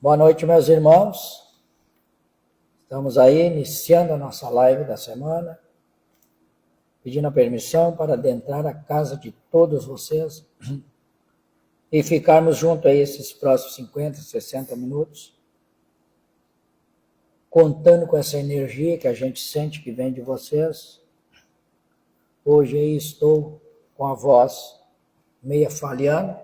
Boa noite, meus irmãos. Estamos aí iniciando a nossa live da semana, pedindo a permissão para adentrar a casa de todos vocês e ficarmos juntos aí esses próximos 50, 60 minutos, contando com essa energia que a gente sente que vem de vocês. Hoje aí estou com a voz meia falhando,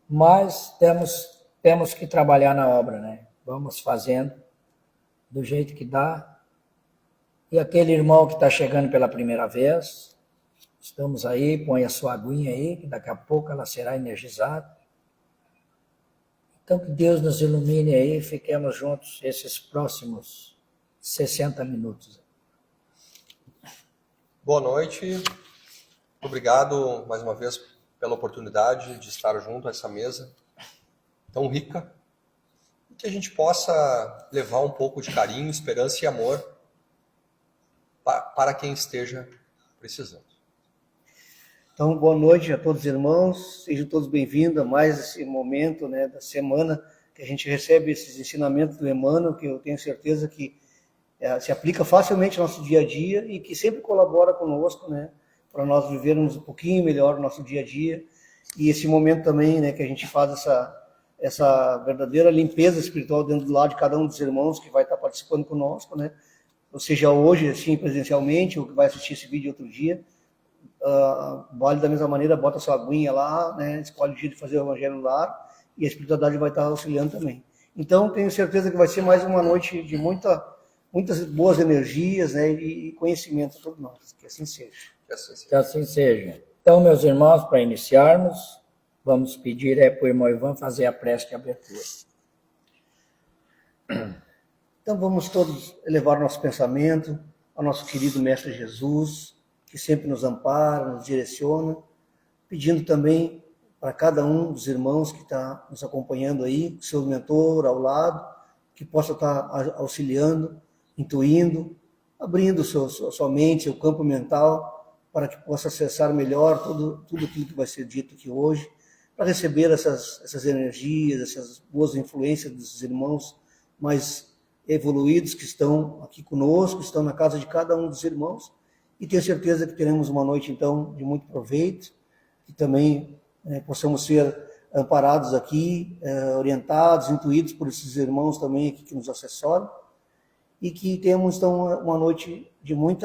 mas temos que trabalhar na obra, né? Vamos fazendo do jeito que dá. E aquele irmão que está chegando pela primeira vez, estamos aí, põe a sua aguinha aí, que daqui a pouco ela será energizada. Então que Deus nos ilumine aí, fiquemos juntos esses próximos 60 minutos. Boa noite, obrigado mais uma vez pela oportunidade de estar junto a essa mesa tão rica, e que a gente possa levar um pouco de carinho, esperança e amor para quem esteja precisando. Então, boa noite a todos os irmãos, sejam todos bem-vindos a mais esse momento, né, da semana que a gente recebe esses ensinamentos do Emmanuel, que eu tenho certeza que se aplica facilmente ao nosso dia a dia e que sempre colabora conosco, né, para nós vivermos um pouquinho melhor o nosso dia a dia. E esse momento também, né, que a gente faz essa verdadeira limpeza espiritual dentro do lado de cada um dos irmãos que vai estar participando conosco, né, ou seja, hoje, assim, presencialmente, ou que vai assistir esse vídeo outro dia, vale da mesma maneira, bota sua aguinha lá, né, escolhe o dia de fazer o evangelho no lar, e a espiritualidade vai estar auxiliando também. Então, tenho certeza que vai ser mais uma noite de muitas boas energias, né, e conhecimento a todos nós. Que assim seja. Que assim seja. Então, meus irmãos, para iniciarmos, vamos pedir para o irmão Ivan fazer a prece de abertura. Então, vamos todos elevar nosso pensamento ao nosso querido Mestre Jesus, que sempre nos ampara, nos direciona, pedindo também para cada um dos irmãos que está nos acompanhando aí, seu mentor ao lado, que possa estar auxiliando, intuindo, abrindo sua mente, seu campo mental, para que possa acessar melhor tudo aquilo que vai ser dito aqui hoje, para receber essas energias, essas boas influências dos irmãos mais evoluídos que estão aqui conosco, estão na casa de cada um dos irmãos, e tenho certeza que teremos uma noite, então, de muito proveito, que também possamos ser amparados aqui, orientados, intuídos por esses irmãos também aqui que nos assessoram, e que tenhamos, então, uma noite de muito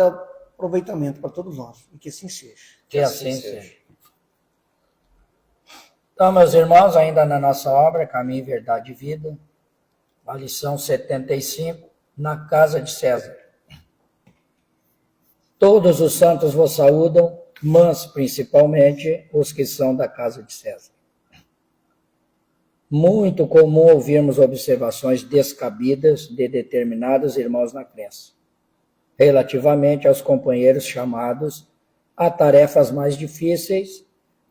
aproveitamento para todos nós, e que assim seja. Que assim seja. Então, meus irmãos, ainda na nossa obra, Caminho, Verdade e Vida, a lição 75, na casa de César. Todos os santos vos saúdam, mas principalmente os que são da casa de César. Muito comum ouvirmos observações descabidas de determinados irmãos na crença, relativamente aos companheiros chamados a tarefas mais difíceis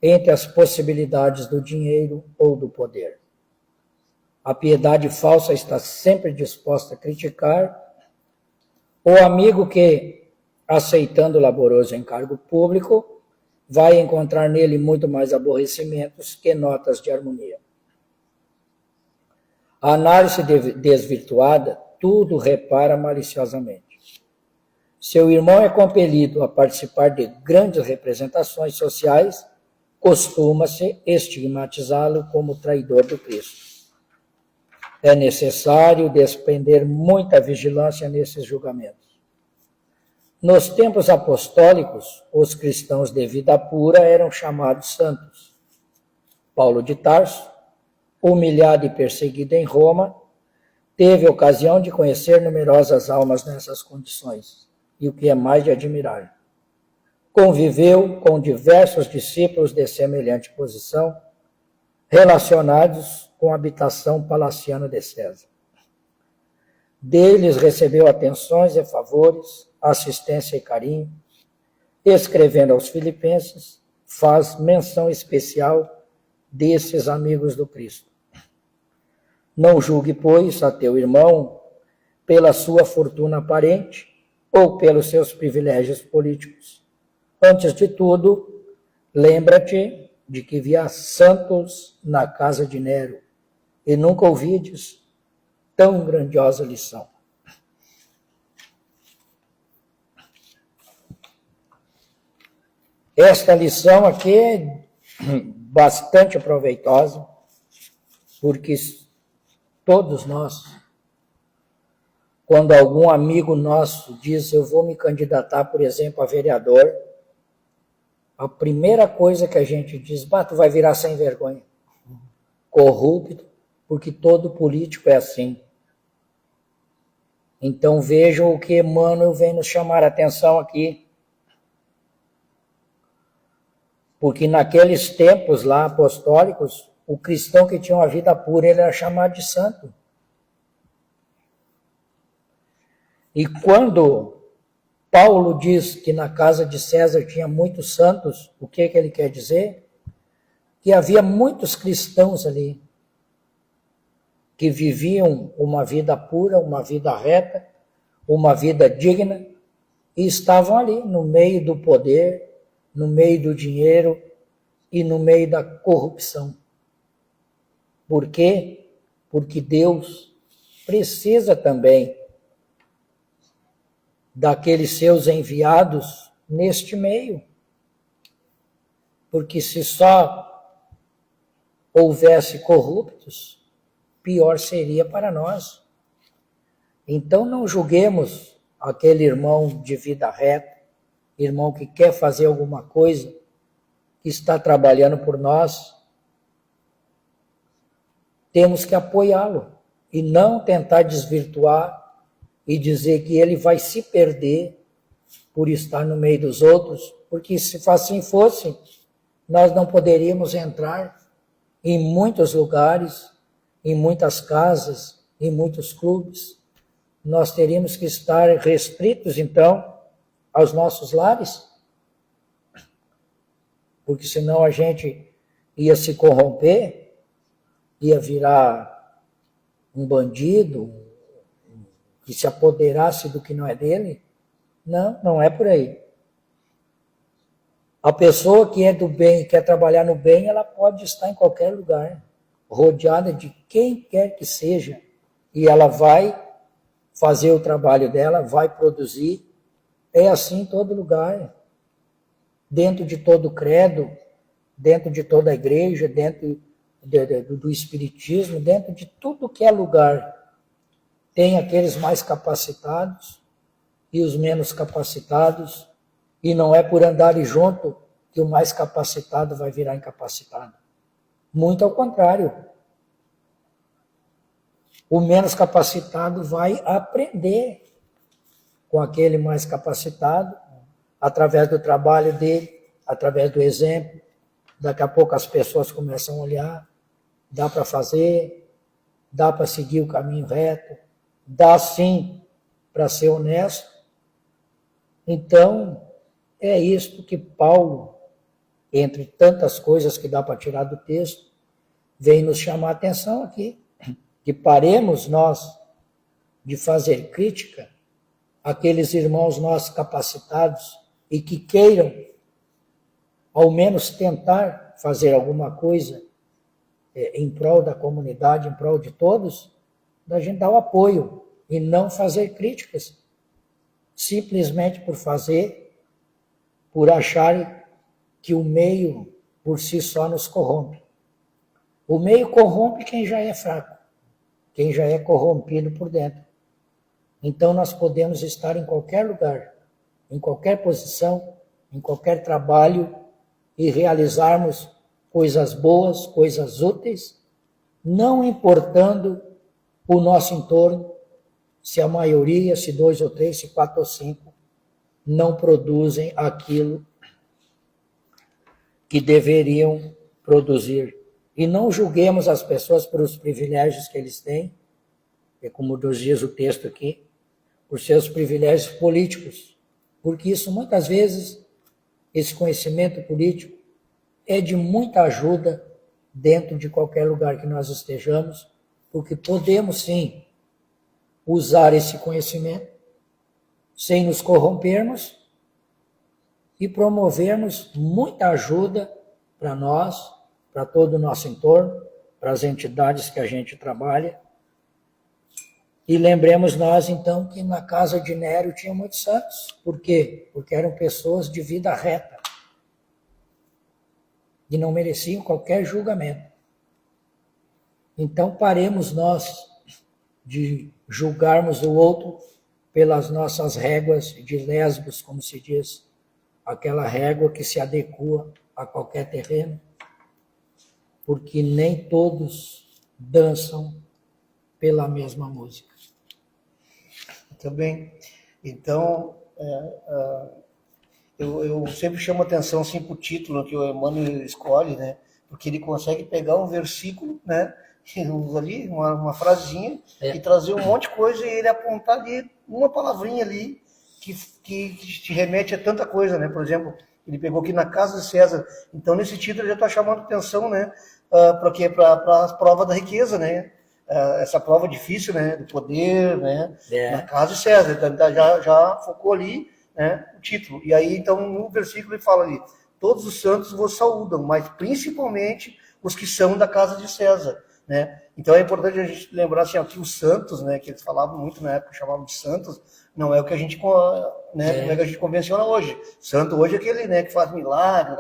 entre as possibilidades do dinheiro ou do poder. A piedade falsa está sempre disposta a criticar o amigo que, aceitando o laboroso encargo público, vai encontrar nele muito mais aborrecimentos que notas de harmonia. A análise desvirtuada tudo repara maliciosamente. Seu irmão é compelido a participar de grandes representações sociais, costuma-se estigmatizá-lo como traidor do Cristo. É necessário despender muita vigilância nesses julgamentos. Nos tempos apostólicos, os cristãos de vida pura eram chamados santos. Paulo de Tarso, humilhado e perseguido em Roma, teve ocasião de conhecer numerosas almas nessas condições, e o que é mais de admirar. Conviveu com diversos discípulos de semelhante posição, relacionados com a habitação palaciana de César. Deles recebeu atenções e favores, assistência e carinho. Escrevendo aos Filipenses, faz menção especial desses amigos do Cristo. Não julgue, pois, a teu irmão pela sua fortuna aparente ou pelos seus privilégios políticos. Antes de tudo, lembra-te de que via santos na casa de Nero e nunca ouvides tão grandiosa lição. Esta lição aqui é bastante proveitosa, porque todos nós, quando algum amigo nosso diz, eu vou me candidatar, por exemplo, a vereador, a primeira coisa que a gente diz, tu vai virar sem vergonha, corrupto, porque todo político é assim. Então vejam o que Emmanuel vem nos chamar a atenção aqui. Porque naqueles tempos lá apostólicos, o cristão que tinha uma vida pura, ele era chamado de santo. E quando Paulo diz que na casa de César tinha muitos santos, o que ele quer dizer? Que havia muitos cristãos ali, que viviam uma vida pura, uma vida reta, uma vida digna, e estavam ali no meio do poder, no meio do dinheiro e no meio da corrupção. Por quê? Porque Deus precisa também daqueles seus enviados neste meio. Porque se só houvesse corruptos, pior seria para nós. Então não julguemos aquele irmão de vida reta, irmão que quer fazer alguma coisa, que está trabalhando por nós. Temos que apoiá-lo e não tentar desvirtuar e dizer que ele vai se perder por estar no meio dos outros, porque se assim fosse, nós não poderíamos entrar em muitos lugares, em muitas casas, em muitos clubes. Nós teríamos que estar restritos, então, aos nossos lares, porque senão a gente ia se corromper, ia virar um bandido que se apoderasse do que não é dele. Não, não é por aí. A pessoa que é do bem, quer trabalhar no bem, ela pode estar em qualquer lugar, rodeada de quem quer que seja, e ela vai fazer o trabalho dela, vai produzir. É assim em todo lugar, dentro de todo credo, dentro de toda a igreja, dentro do espiritismo, dentro de tudo que é lugar. Tem aqueles mais capacitados e os menos capacitados, e não é por andarem junto que o mais capacitado vai virar incapacitado. Muito ao contrário. O menos capacitado vai aprender com aquele mais capacitado, através do trabalho dele, através do exemplo. Daqui a pouco as pessoas começam a olhar, dá para fazer, dá para seguir o caminho reto, dá sim para ser honesto. Então, é isto que Paulo, entre tantas coisas que dá para tirar do texto, vem nos chamar a atenção aqui, que paremos nós de fazer crítica àqueles irmãos nossos capacitados e que queiram, ao menos, tentar fazer alguma coisa em prol da comunidade, em prol de todos, da gente dar o apoio e não fazer críticas, simplesmente por fazer, por acharem que o meio por si só nos corrompe. O meio corrompe quem já é fraco, quem já é corrompido por dentro. Então nós podemos estar em qualquer lugar, em qualquer posição, em qualquer trabalho e realizarmos coisas boas, coisas úteis, não importando o nosso entorno, se a maioria, se 2 ou 3, se 4 ou 5, não produzem aquilo que deveriam produzir. E não julguemos as pessoas pelos privilégios que eles têm, como nos diz o texto aqui, por seus privilégios políticos, porque isso muitas vezes, esse conhecimento político, é de muita ajuda dentro de qualquer lugar que nós estejamos, porque podemos sim usar esse conhecimento sem nos corrompermos e promovermos muita ajuda para nós, para todo o nosso entorno, para as entidades que a gente trabalha. E lembremos nós, então, que na casa de Nério tinha muitos santos. Por quê? Porque eram pessoas de vida reta. E não mereciam qualquer julgamento. Então, paremos nós de julgarmos o outro pelas nossas réguas de lesbos, como se diz, aquela régua que se adequa a qualquer terreno, porque nem todos dançam pela mesma música. Muito bem. Então, eu sempre chamo atenção assim, para o título que o Emmanuel escolhe, né? Porque ele consegue pegar um versículo, né? Ali, uma frasezinha, e trazer um monte de coisa e ele apontar ali uma palavrinha ali que te remete a tanta coisa, né? Por exemplo, ele pegou aqui na casa de César. Então, nesse título, ele já está chamando atenção, né? Para a prova da riqueza, né? Essa prova difícil, né? Do poder, né? Na casa de César. Então, já focou ali, né? O título. E aí, então, no versículo, ele fala ali: todos os santos vos saúdam, mas principalmente os que são da casa de César, né? Então é importante a gente lembrar assim, que os santos, né, que eles falavam muito na época, chamavam de santos, não é o que a gente, né, como é que a gente convenciona hoje. Santo hoje é aquele, né, que faz milagre,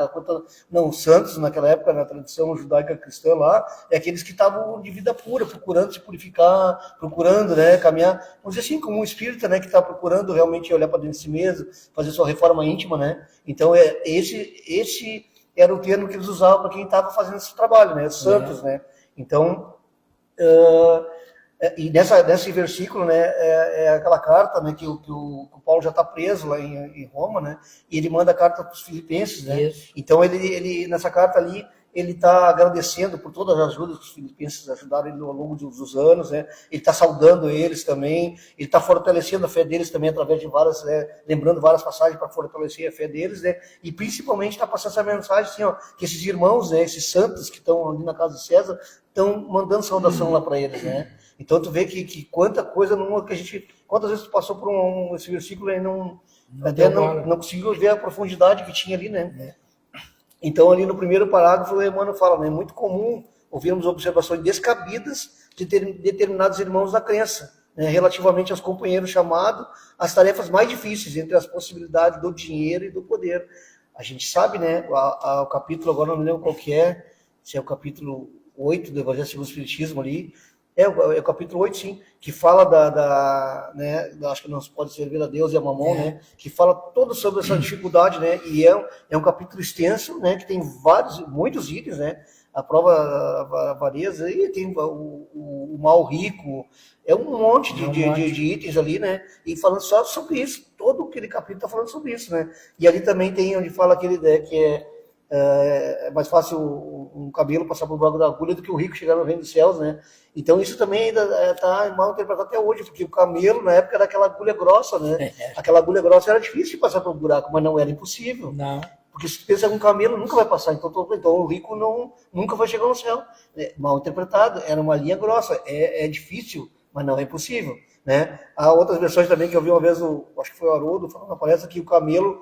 não, santos naquela época, na tradição judaica cristã lá, é aqueles que estavam de vida pura, procurando se purificar, procurando, né, caminhar, vamos dizer assim, como um espírita, né, que está procurando realmente olhar para dentro de si mesmo, fazer sua reforma íntima, né. Então esse era o termo que eles usavam para quem estava fazendo esse trabalho, né, os santos, né. Então, e nesse versículo, né, é aquela carta, né, que o Paulo já está preso lá em Roma, né, e ele manda a carta para os filipenses, né. Isso. Então ele nessa carta ali ele está agradecendo por todas as ajudas que os filipenses ajudaram ele ao longo dos anos, né? Ele está saudando eles também, ele está fortalecendo a fé deles também através de várias, lembrando várias passagens para fortalecer a fé deles, né? E principalmente está passando essa mensagem assim, que esses irmãos, né, esses santos que estão ali na casa de César, estão mandando saudação lá para eles, né? Então tu vê que quanta coisa que a gente, quantas vezes tu passou por esse versículo e não conseguiu ver a profundidade que tinha ali, né? Então, ali no primeiro parágrafo, o Emmanuel fala, né, é muito comum ouvirmos observações descabidas de determinados irmãos da crença, né, relativamente aos companheiros chamados às tarefas mais difíceis, entre as possibilidades do dinheiro e do poder. A gente sabe, né, o capítulo, agora não me lembro qual que é, se é o capítulo 8 do Evangelho segundo o Espiritismo ali, é o capítulo 8, sim, que fala né, acho que não se pode servir a Deus e a Mamon, né, que fala todo sobre essa dificuldade, né, e é um capítulo extenso, né, que tem muitos itens, né, a prova a avareza, e tem o mal rico, é um monte de itens ali, né, e falando só sobre isso, todo aquele capítulo está falando sobre isso, né, e ali também tem onde fala aquele ideia que é mais fácil um cabelo passar por buraco da agulha do que o rico chegar no reino dos céus, né? Então isso também ainda está mal interpretado até hoje, porque o camelo na época era aquela agulha grossa, né? Aquela agulha grossa era difícil de passar por um buraco, mas não era impossível. Não. Porque se pensa que um camelo nunca vai passar, então o rico nunca vai chegar no céu. Mal interpretado, era uma linha grossa, é difícil, mas não é impossível, né? Há outras versões também que eu vi uma vez, acho que foi o Haroldo, falando na palestra que o camelo...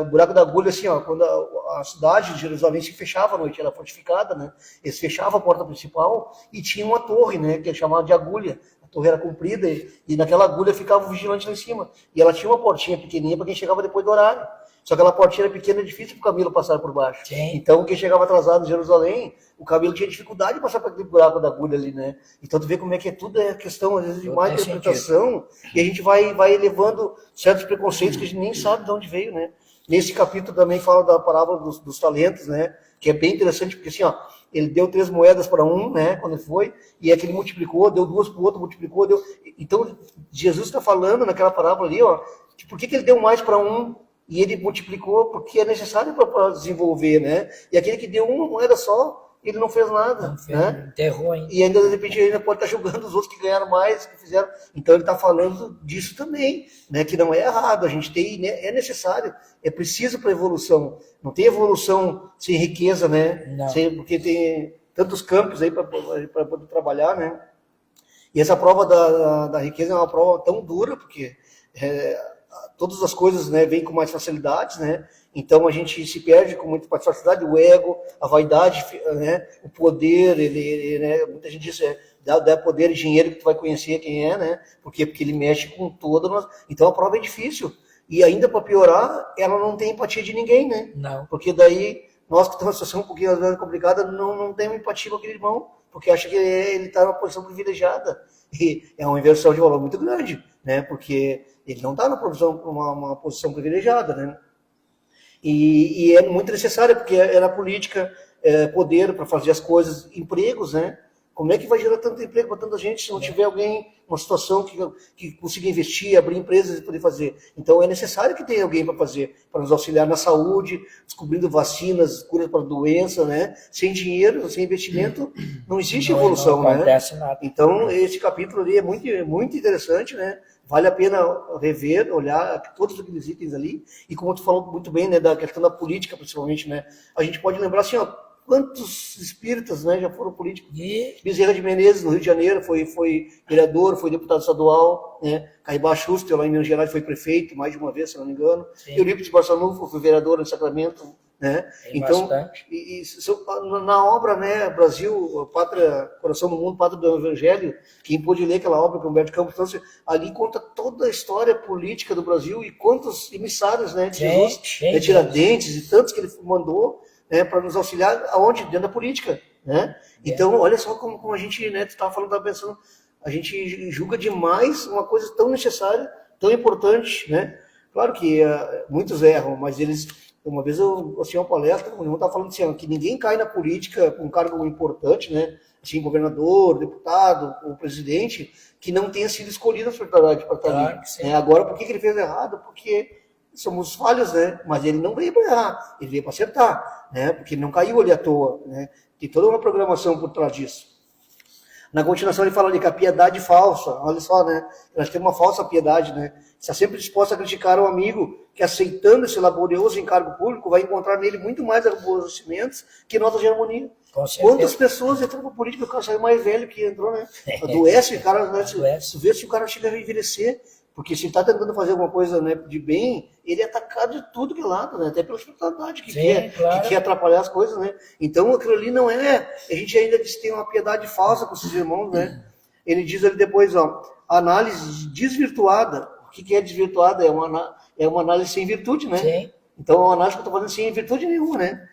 o buraco da agulha, assim, quando a cidade de Jerusalém se fechava à noite, era fortificada, né? Eles fechavam a porta principal e tinha uma torre, né? Que é chamada de agulha. A torre era comprida e naquela agulha ficava o vigilante lá em cima. E ela tinha uma portinha pequenininha para quem chegava depois do horário. Só que aquela portinha era pequena e difícil para o camelo passar por baixo. Sim. Então, quem chegava atrasado em Jerusalém, o camelo tinha dificuldade de passar por aquele buraco da agulha ali, né? Então, tu vê como é que tudo é questão, às vezes, de má interpretação, e a gente vai levando certos preconceitos que a gente nem sabe de onde veio, né? Nesse capítulo também fala da parábola dos talentos, né? Que é bem interessante, porque assim, ele deu 3 moedas para um, né? Quando ele foi, e é que ele multiplicou, deu 2 para o outro, multiplicou, deu... Então, Jesus está falando naquela parábola ali, que por que ele deu mais para um e ele multiplicou? Porque é necessário para desenvolver, né? E aquele que deu uma moeda só, ele não fez nada, não fez, né? Enterrou, hein? E ainda, de repente, ele ainda pode estar julgando os outros que ganharam mais, que fizeram. Então, ele está falando disso também, né? Que não é errado, a gente tem, né? É necessário, é preciso para a evolução. Não tem evolução sem riqueza, né? Porque tem tantos campos aí para poder trabalhar, né? E essa prova da riqueza é uma prova tão dura, porque todas as coisas, né, vêm com mais facilidades, né? Então a gente se perde com muita facilidade, o ego, a vaidade, né? O poder, né? Muita gente diz, dá poder e dinheiro que tu vai conhecer quem é, né? Porque ele mexe com toda. Então a prova é difícil. E ainda para piorar, ela não tem empatia de ninguém, né? Não. Porque daí, nós que estamos numa situação um pouquinho às vezes complicada, não temos empatia com aquele irmão, porque acha que ele está numa posição privilegiada. E é uma inversão de valor muito grande, né? Porque ele não está numa posição privilegiada, né? E é muito necessário, porque é na política, poder para fazer as coisas, empregos, né? Como é que vai gerar tanto emprego para tanta gente se não tiver alguém, uma situação que consiga investir, abrir empresas e poder fazer? Então é necessário que tenha alguém para fazer, para nos auxiliar na saúde, descobrindo vacinas, curas para doença, né? Sem dinheiro, sem investimento, não existe evolução, não acontece, né? nada. Então esse capítulo ali é muito, muito interessante, né? Vale a pena rever, olhar todos aqueles itens ali. E como tu falou muito bem, né, da questão da política, principalmente, né? A gente pode lembrar assim, ó, quantos espíritas, né, já foram políticos? Bezerra de Menezes, no Rio de Janeiro, foi vereador, foi deputado estadual, né? Caibá Schuster, lá em Minas Gerais, foi prefeito mais de uma vez, se não me engano. Eurípides Barçanufo foi vereador em Sacramento, né? Então, na obra, né, Brasil, a Pátria, Coração do Mundo, Pátria do Evangelho, quem pôde ler aquela obra com Humberto Campos, então, ali conta toda a história política do Brasil e quantos emissários, né, de Jesus, Tiradentes e tantos que ele mandou, né, para nos auxiliar aonde? Dentro da política, né? Então, olha só como a gente, né, tu estava falando, estava pensando, a gente julga demais uma coisa tão necessária, tão importante, né? Claro que muitos erram, mas eles... Uma vez eu assisti uma palestra, o irmão estava falando assim, que ninguém cai na política com um cargo importante, né? Assim, governador, deputado, ou presidente, que não tenha sido escolhido para estar Claro, ali. Agora, por que ele fez errado? Porque somos falhos, né? Mas ele não veio para errar, ele veio para acertar, né? Porque ele não caiu ali à toa, né? Tem toda uma programação por trás disso. Na continuação ele fala ali que a piedade falsa, olha só, né? Nós temos uma falsa piedade, né? Está sempre disposto a criticar o amigo que, aceitando esse laborioso encargo público, vai encontrar nele muito mais aborrecimentos que notas de harmonia. Quantas pessoas entram na política, o cara saiu mais velho que entrou, né? Adoece, o cara, né? Tu vê se o cara chega a envelhecer, porque se ele está tentando fazer alguma coisa, né, de bem, ele é atacado de tudo que é lado, né? Até pela espiritualidade que quer atrapalhar as coisas, né? Então aquilo ali não é... A gente ainda tem uma piedade falsa com esses irmãos, né? Ele diz ali depois, ó, análise desvirtuada. O que é desvirtuada? É uma análise sem virtude, né? Sim. Então é uma análise que eu estou fazendo sem virtude nenhuma, né?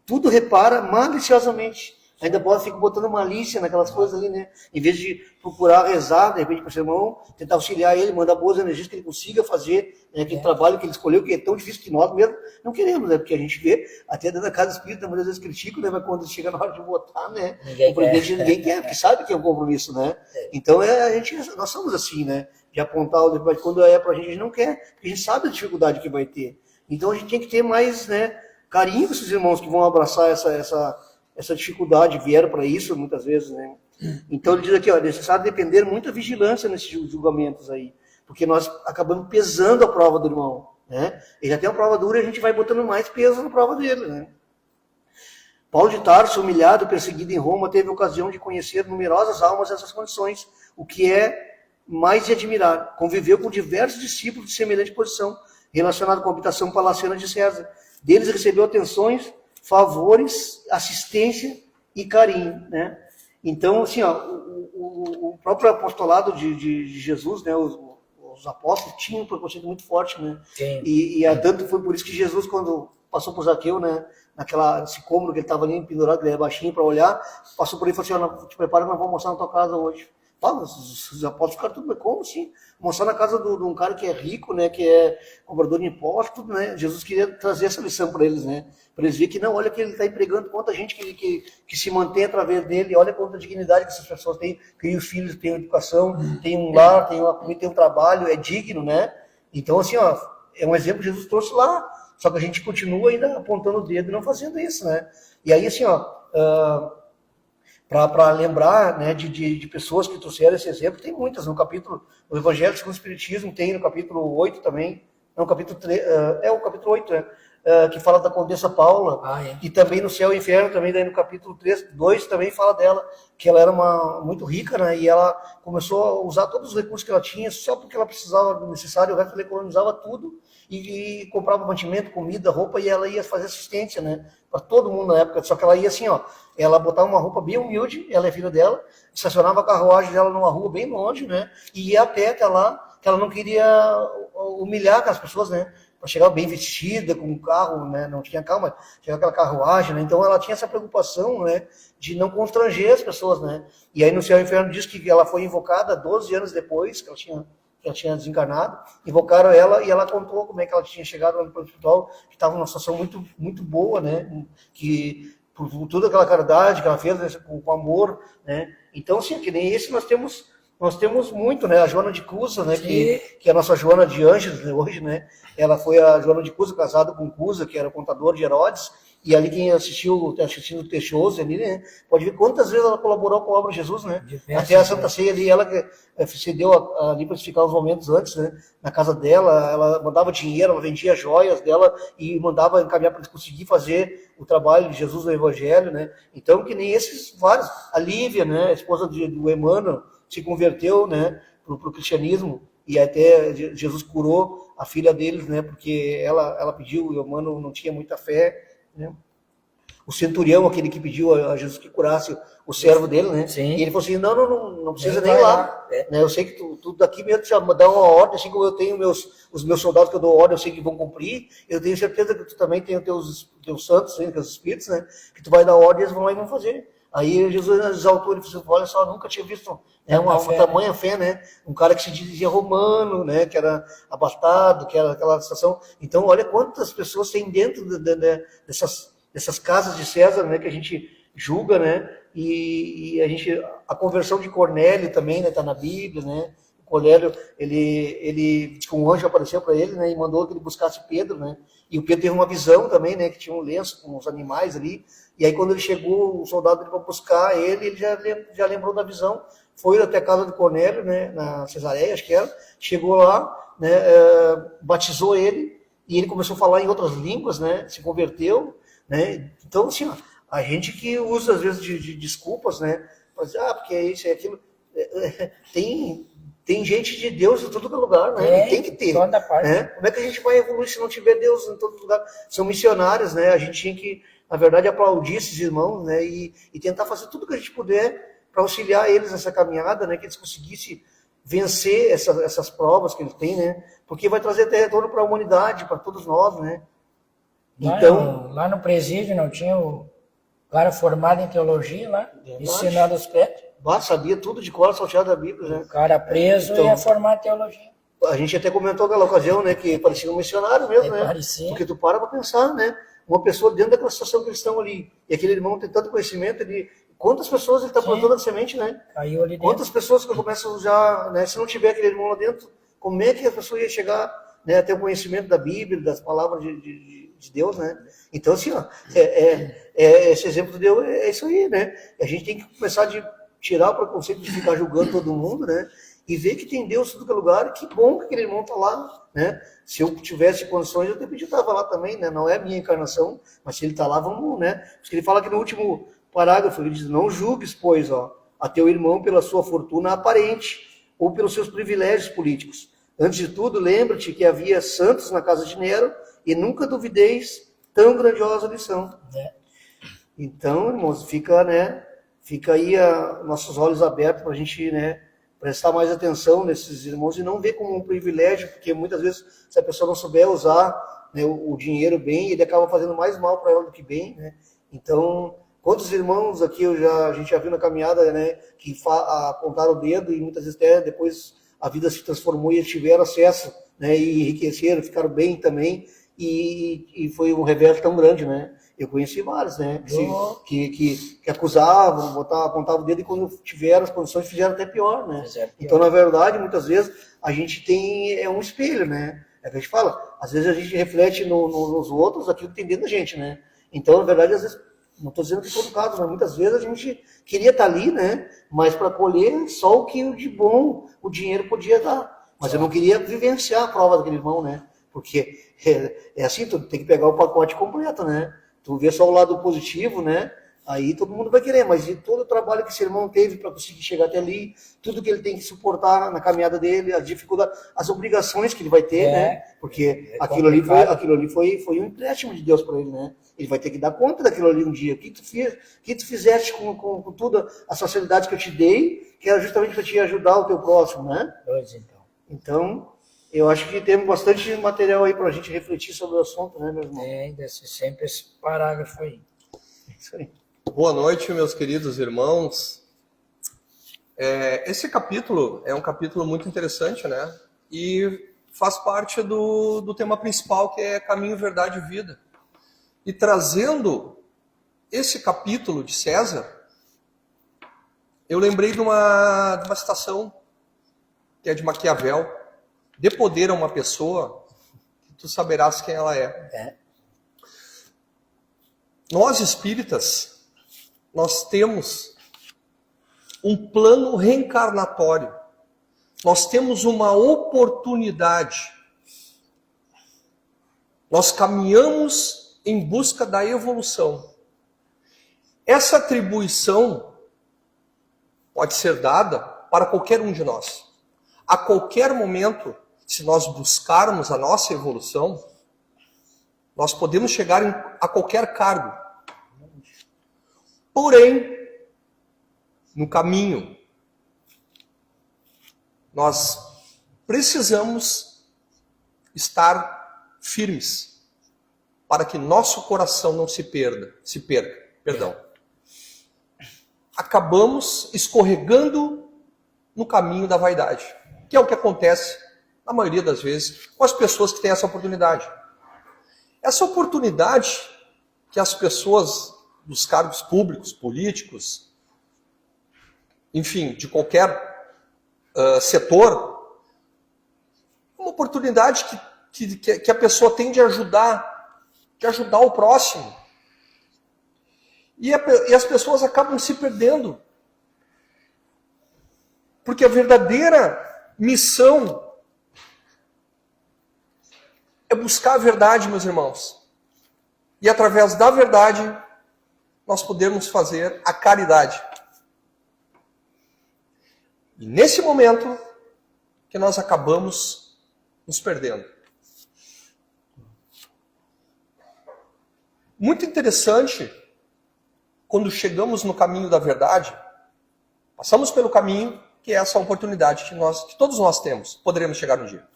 Tudo repara maliciosamente. Ainda fica botando malícia naquelas coisas ali, né? Em vez de procurar rezar, de repente, para o seu irmão, tentar auxiliar ele, mandar boas energias que ele consiga fazer, né, aquele trabalho que ele escolheu, que é tão difícil que nós mesmo não queremos, né? Porque a gente vê, até dentro da casa espírita, muitas vezes criticam, né? Mas quando chega na hora de votar, né? O presidente ninguém quer, porque sabe que é um compromisso, né? Então, nós somos assim, né? De apontar, quando é para a gente não quer, porque a gente sabe a dificuldade que vai ter. Então, a gente tem que ter mais, né, carinho com esses irmãos que vão abraçar essa dificuldade, vieram para isso muitas vezes, né? Então ele diz aqui, ó, é necessário depender muita vigilância nesses julgamentos aí, porque nós acabamos pesando a prova do irmão, né? Ele já tem uma prova dura e a gente vai botando mais peso na prova dele, né? Paulo de Tarso, humilhado, perseguido em Roma, teve ocasião de conhecer numerosas almas nessas condições, o que é mais de admirar. Conviveu com diversos discípulos de semelhante posição, relacionado com a habitação palaciana de César. Deles recebeu atenções, favores, assistência e carinho, né? Então, assim, ó, o próprio apostolado de Jesus, né, os apóstolos tinham um preconceito muito forte, né? E tanto foi por isso que Jesus, quando passou por Zaqueu, né, nesse cômodo que ele estava ali pendurado, ele é baixinho para olhar, passou por ele e falou assim, ó, te prepara que nós vamos almoçar na tua casa hoje. Fala, os apóstolos ficaram tudo, como assim? Almoçar na casa de um cara que é rico, né, que é cobrador de impostos, tudo, né? Jesus queria trazer essa lição para eles, né? Para eles verem que não, olha que ele está empregando, quanta gente que se mantém através dele, olha quanta dignidade que essas pessoas têm, criam filhos, têm educação, têm um lar, têm uma comida, têm um trabalho, é digno, né? Então, assim, ó, é um exemplo que Jesus trouxe lá, só que a gente continua ainda apontando o dedo e não fazendo isso, né? E aí, assim, ó, para lembrar, né, de pessoas que trouxeram esse exemplo, tem muitas no capítulo, no Evangelho segundo o Espiritismo, tem no capítulo 8 também, não, capítulo 3, o capítulo 8, né? que fala da Condessa Paula, e também no Céu e Inferno, também daí no capítulo 2 também fala dela, que ela era muito rica, né, e ela começou a usar todos os recursos que ela tinha, só porque ela precisava, necessário, o resto ela economizava tudo, e comprava mantimento, comida, roupa, e ela ia fazer assistência, né, para todo mundo na época, só que ela ia assim, ó, ela botava uma roupa bem humilde, ela é filha dela, estacionava a carruagem dela numa rua bem longe, né, e ia a pé até lá, que ela não queria humilhar aquelas pessoas, né, para chegar bem vestida, com um carro, né, não tinha carro, mas tinha aquela carruagem, né, então ela tinha essa preocupação, né, de não constranger as pessoas, né, e aí no Céu e Inferno diz que ela foi invocada 12 anos depois, que ela tinha desencarnado, invocaram ela e ela contou como é que ela tinha chegado lá no plano espiritual, que estava numa situação muito, muito boa, né, que por toda aquela caridade que ela fez, né, com amor, né, então, assim, que nem esse nós temos muito, né? A Joana de Cusa, né? Que é a nossa Joana de Ângeles, né? Hoje, né? Ela foi a Joana de Cusa, casada com Cusa, que era contador de Herodes. E ali quem assistindo o Texoso ali, né? Pode ver quantas vezes ela colaborou com a obra de Jesus, né? Até a Santa Ceia ali, ela cedeu ali para ficar uns momentos antes, né? Na casa dela, ela mandava dinheiro, ela vendia joias dela e mandava encaminhar para conseguir fazer o trabalho de Jesus no Evangelho, né? Então, que nem esses vários. A Lívia, né? A esposa do Emmanuel, se converteu, né, para o cristianismo, e até Jesus curou a filha deles, né, porque ela pediu, e o Emmanuel não tinha muita fé, né. O centurião, aquele que pediu a Jesus que curasse o servo dele, né, Sim. E ele falou assim, não precisa nem ir lá, né, eu sei que tu daqui mesmo já dá uma ordem, assim como eu tenho os meus soldados que eu dou ordem, eu sei que vão cumprir, eu tenho certeza que tu também tem os teus santos, os teus espíritos, né, que tu vai dar ordem e eles vão lá e vão fazer. Aí Jesus exaltou, ele falou, olha só, nunca tinha visto uma tamanha fé, né? Um cara que se dizia romano, né? Que era abastado, que era aquela situação. Então, olha quantas pessoas tem dentro dessas casas de César, né? Que a gente julga, né? E a conversão de Cornélio também, né? Tá na Bíblia, né? Cornélio, ele diz que um anjo apareceu para ele, né? E mandou que ele buscasse Pedro, né? E o Pedro teve uma visão também, né? Que tinha um lenço com os animais ali. E aí, quando ele chegou, o soldado para buscar ele já lembrou da visão, foi até a casa de Cornélio, né, na Cesareia, acho que era, chegou lá, né, batizou ele, e ele começou a falar em outras línguas, né, se converteu, né. Então, assim, ó, a gente que usa, às vezes, de desculpas, né, para dizer, porque é isso, é aquilo, tem gente de Deus em todo lugar, né? Tem que ter. Toda parte. Né? Como é que a gente vai evoluir se não tiver Deus em todo lugar? São missionários, né? A gente tinha que, na verdade, aplaudir esses irmãos, né? E tentar fazer tudo que a gente puder para auxiliar eles nessa caminhada, né? Que eles conseguissem vencer essas provas que eles têm, né? Porque vai trazer até retorno para a humanidade, para todos nós, né? Então, lá no presídio não tinha o cara formado em teologia lá, ensinando os pretos. Sabia tudo de cor, salteado da Bíblia, né? O cara preso ia formar teologia. A gente até comentou naquela ocasião, né, que parecia um missionário mesmo, né? Parecia. Porque tu para pensar, né? Uma pessoa dentro daquela situação que eles estão ali, e aquele irmão tem tanto conhecimento, quantas pessoas ele está plantando a semente, né? Caiu ali dentro. Quantas pessoas que começam já, né? Se não tiver aquele irmão lá dentro, como é que a pessoa ia chegar, né, a ter o conhecimento da Bíblia, das palavras de Deus, né? Então, assim, ó, esse exemplo de Deus é isso aí, né? A gente tem que começar de tirar o preconceito de ficar julgando todo mundo, né? E ver que tem Deus em todo lugar, e que bom que aquele irmão está lá, né? Se eu tivesse condições, eu teria estava lá também, né? Não é a minha encarnação, mas se ele está lá, vamos, né? Porque ele fala que no último parágrafo, ele diz, não julgues, pois, ó, a teu irmão pela sua fortuna aparente, ou pelos seus privilégios políticos. Antes de tudo, lembra-te que havia santos na casa de Nero, e nunca duvideis tão grandiosa lição. Então, irmãos, fica aí nossos olhos abertos para a gente, né, prestar mais atenção nesses irmãos e não ver como um privilégio, porque muitas vezes, se a pessoa não souber usar, né, o dinheiro bem, ele acaba fazendo mais mal para ela do que bem, né? Então, quantos irmãos aqui a gente já viu na caminhada, né, que apontaram o dedo e muitas vezes até depois a vida se transformou e eles tiveram acesso, né, e enriqueceram, ficaram bem também, e foi um revés tão grande, né? Eu conheci vários, né? Que acusavam, apontavam o dedo e quando tiveram as condições fizeram até pior, né? Então, na verdade, muitas vezes a gente tem um espelho, né? É que a gente fala, às vezes a gente reflete nos outros aquilo que tem dentro da gente, né? Então, na verdade, às vezes, não estou dizendo que em todo caso, mas muitas vezes a gente queria estar ali, né? Mas para colher só o que de bom o dinheiro podia dar. Mas eu não queria vivenciar a prova daquele irmão, né? Porque é assim, tu tem que pegar o pacote completo, né? Tu vê só o lado positivo, né? Aí todo mundo vai querer, mas e todo o trabalho que esse irmão teve para conseguir chegar até ali, tudo que ele tem que suportar na caminhada dele, as dificuldades, as obrigações que ele vai ter, né? Porque aquilo ali foi um empréstimo de Deus para ele, né? Ele vai ter que dar conta daquilo ali um dia. O que tu fizeste com toda a sociedade que eu te dei, que era justamente para te ajudar o teu próximo, né? Pois então. Então, eu acho que temos bastante material aí para a gente refletir sobre o assunto, né, meu irmão? Desse sempre esse parágrafo aí. Isso aí. Boa noite, meus queridos irmãos. Esse capítulo é um capítulo muito interessante, né? E faz parte do tema principal, que é caminho, verdade e vida. E trazendo esse capítulo de César, eu lembrei de uma citação que é de Maquiavel: dê poder a uma pessoa, que tu saberás quem ela é. Nós espíritas, nós temos um plano reencarnatório. Nós temos uma oportunidade. Nós caminhamos em busca da evolução. Essa atribuição pode ser dada para qualquer um de nós. A qualquer momento, se nós buscarmos a nossa evolução, nós podemos chegar a qualquer cargo. Porém, no caminho, nós precisamos estar firmes para que nosso coração não se perca. Acabamos escorregando no caminho da vaidade, que é o que acontece, na maioria das vezes, com as pessoas que têm essa oportunidade. Essa oportunidade que as pessoas dos cargos públicos, políticos, enfim, de qualquer setor, uma oportunidade que a pessoa tem de ajudar o próximo. E as pessoas acabam se perdendo. Porque a verdadeira missão é buscar a verdade, meus irmãos. E através da verdade, nós podemos fazer a caridade. E nesse momento que nós acabamos nos perdendo. Muito interessante, quando chegamos no caminho da verdade, passamos pelo caminho, que é essa oportunidade que todos nós temos, poderemos chegar um dia.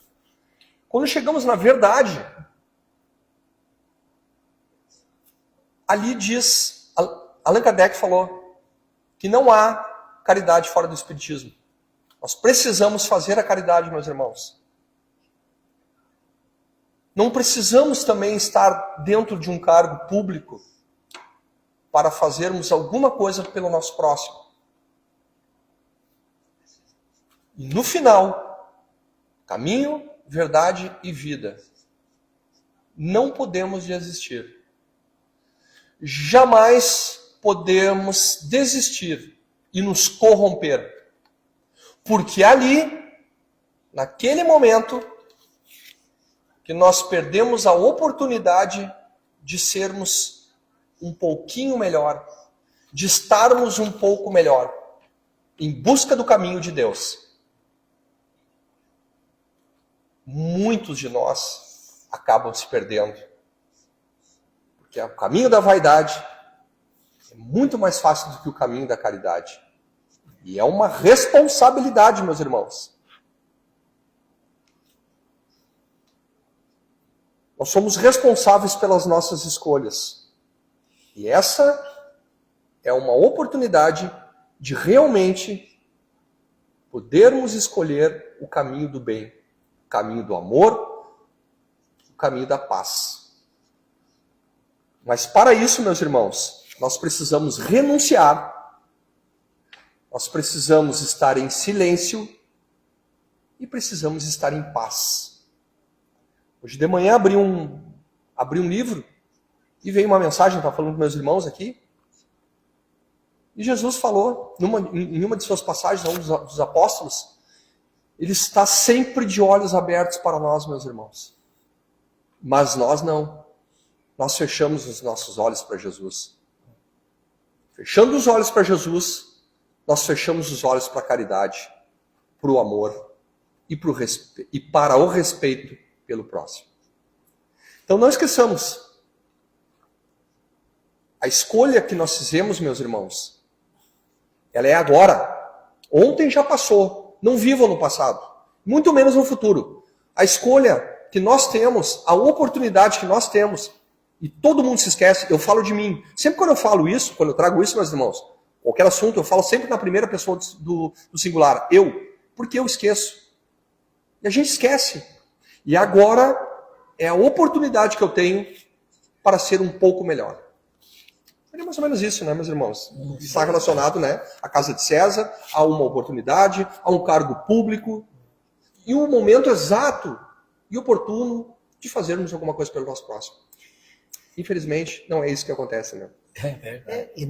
Quando chegamos na verdade, ali diz, Allan Kardec falou que não há caridade fora do Espiritismo. Nós precisamos fazer a caridade, meus irmãos. Não precisamos também estar dentro de um cargo público para fazermos alguma coisa pelo nosso próximo. E no final, caminho, verdade e vida. Não podemos desistir. Jamais podemos desistir e nos corromper. Porque ali, naquele momento, que nós perdemos a oportunidade de sermos um pouquinho melhor, de estarmos um pouco melhor, em busca do caminho de Deus. Muitos de nós acabam se perdendo. Porque o caminho da vaidade é muito mais fácil do que o caminho da caridade. E é uma responsabilidade, meus irmãos. Nós somos responsáveis pelas nossas escolhas. E essa é uma oportunidade de realmente podermos escolher o caminho do bem, o caminho do amor, o caminho da paz. Mas para isso, meus irmãos, nós precisamos renunciar, nós precisamos estar em silêncio e precisamos estar em paz. Hoje de manhã abri um livro e veio uma mensagem, estava falando com meus irmãos aqui. E Jesus falou, em uma de suas passagens, um dos apóstolos, ele está sempre de olhos abertos para nós, meus irmãos. Mas nós não. Nós fechamos os nossos olhos para Jesus. Fechando os olhos para Jesus, nós fechamos os olhos para a caridade, para o amor e para o respeito pelo próximo. Então não esqueçamos, a escolha que nós fizemos, meus irmãos, ela é agora. Ontem já passou, não vivam no passado, muito menos no futuro. A escolha que nós temos, a oportunidade que nós temos, e todo mundo se esquece, eu falo de mim. Sempre quando eu falo isso, quando eu trago isso, meus irmãos, qualquer assunto, eu falo sempre na primeira pessoa do singular, eu, porque eu esqueço. E a gente esquece. E agora é a oportunidade que eu tenho para ser um pouco melhor. É mais ou menos isso, né, meus irmãos? Está relacionado, né, à casa de César, a uma oportunidade, a um cargo público, e um momento exato e oportuno de fazermos alguma coisa pelo nosso próximo. Infelizmente, não é isso que acontece, né? E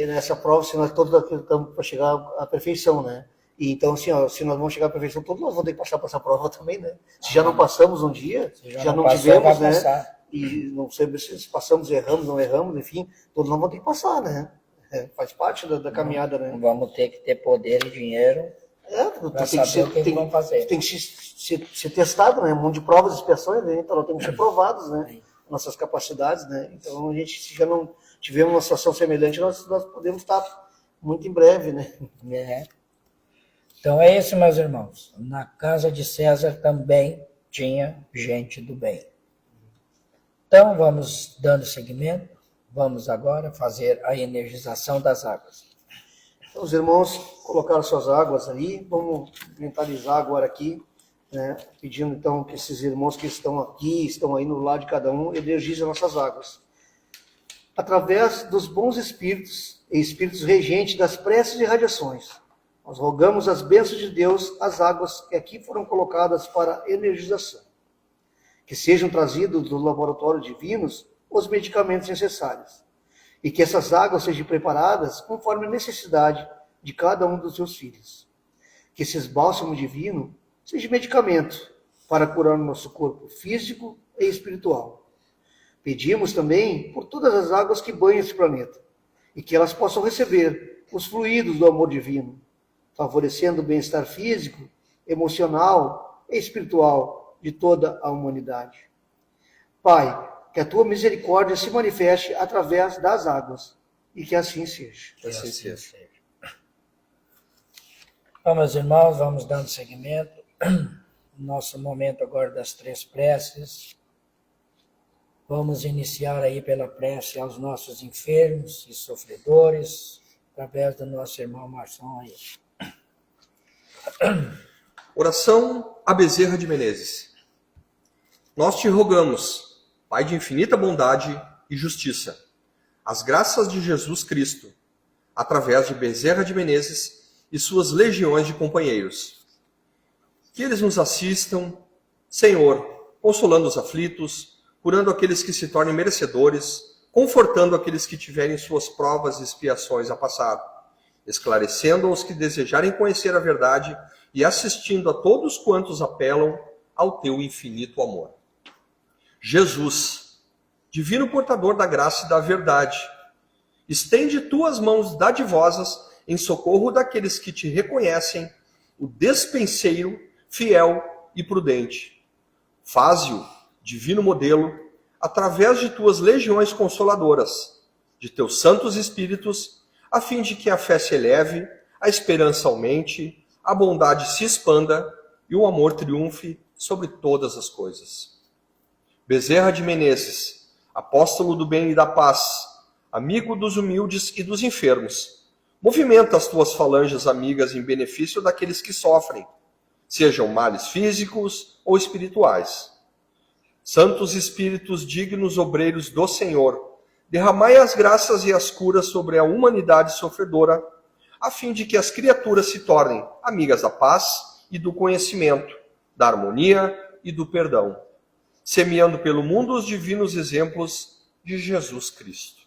nessa prova, se nós todos estamos para chegar à perfeição, né? E então, assim, ó, se nós vamos chegar à perfeição, todos nós vamos ter que passar por essa prova também, né? Se já não passamos um dia, já não tivemos, né? Passar. E não sei se passamos, erramos, não erramos, enfim, todos nós vamos ter que passar, né? Faz parte da caminhada, né? Vamos ter que ter poder e dinheiro para saber o que vamos fazer. Tem que ser testado, né? Um monte de provas e expiações, né? Então nós temos que ser provados, né? Nossas capacidades, né? Então a gente, se já não tivermos uma situação semelhante, nós podemos estar muito em breve, né? Então é isso, meus irmãos. Na casa de César também tinha gente do bem. Então vamos dando seguimento. Vamos agora fazer a energização das águas. Então, os irmãos colocaram suas águas aí. Vamos mentalizar agora aqui, né? Pedindo então que esses irmãos que estão aqui, estão aí no lado de cada um, energizem nossas águas. Através dos bons espíritos e espíritos regentes das preces e radiações, nós rogamos as bênçãos de Deus às águas que aqui foram colocadas para energização. Que sejam trazidos do laboratório divinos os medicamentos necessários. E que essas águas sejam preparadas conforme a necessidade de cada um dos seus filhos. Que esse bálsamo divino seja medicamento para curar o nosso corpo físico e espiritual. Pedimos também por todas as águas que banham esse planeta, e que elas possam receber os fluidos do amor divino, favorecendo o bem-estar físico, emocional e espiritual de toda a humanidade. Pai, que a tua misericórdia se manifeste através das águas, e que assim seja. Assim seja. Então, meus irmãos, vamos dando seguimento. Nosso momento agora das 3 preces. Vamos iniciar aí pela prece aos nossos enfermos e sofredores, através do nosso irmão Marção aí. Oração a Bezerra de Menezes. Nós te rogamos, Pai de infinita bondade e justiça, as graças de Jesus Cristo, através de Bezerra de Menezes e suas legiões de companheiros. Que eles nos assistam, Senhor, consolando os aflitos, curando aqueles que se tornem merecedores, confortando aqueles que tiverem suas provas e expiações a passar, esclarecendo aos que desejarem conhecer a verdade e assistindo a todos quantos apelam ao teu infinito amor. Jesus, divino portador da graça e da verdade, estende tuas mãos dadivosas em socorro daqueles que te reconhecem, o despenseiro, fiel e prudente. Faze-o, divino modelo, através de tuas legiões consoladoras, de teus santos espíritos, a fim de que a fé se eleve, a esperança aumente, a bondade se expanda e o amor triunfe sobre todas as coisas. Bezerra de Menezes, apóstolo do bem e da paz, amigo dos humildes e dos enfermos, movimenta as tuas falanges amigas em benefício daqueles que sofrem, sejam males físicos ou espirituais. Santos Espíritos dignos obreiros do Senhor, derramai as graças e as curas sobre a humanidade sofredora, a fim de que as criaturas se tornem amigas da paz e do conhecimento, da harmonia e do perdão, semeando pelo mundo os divinos exemplos de Jesus Cristo.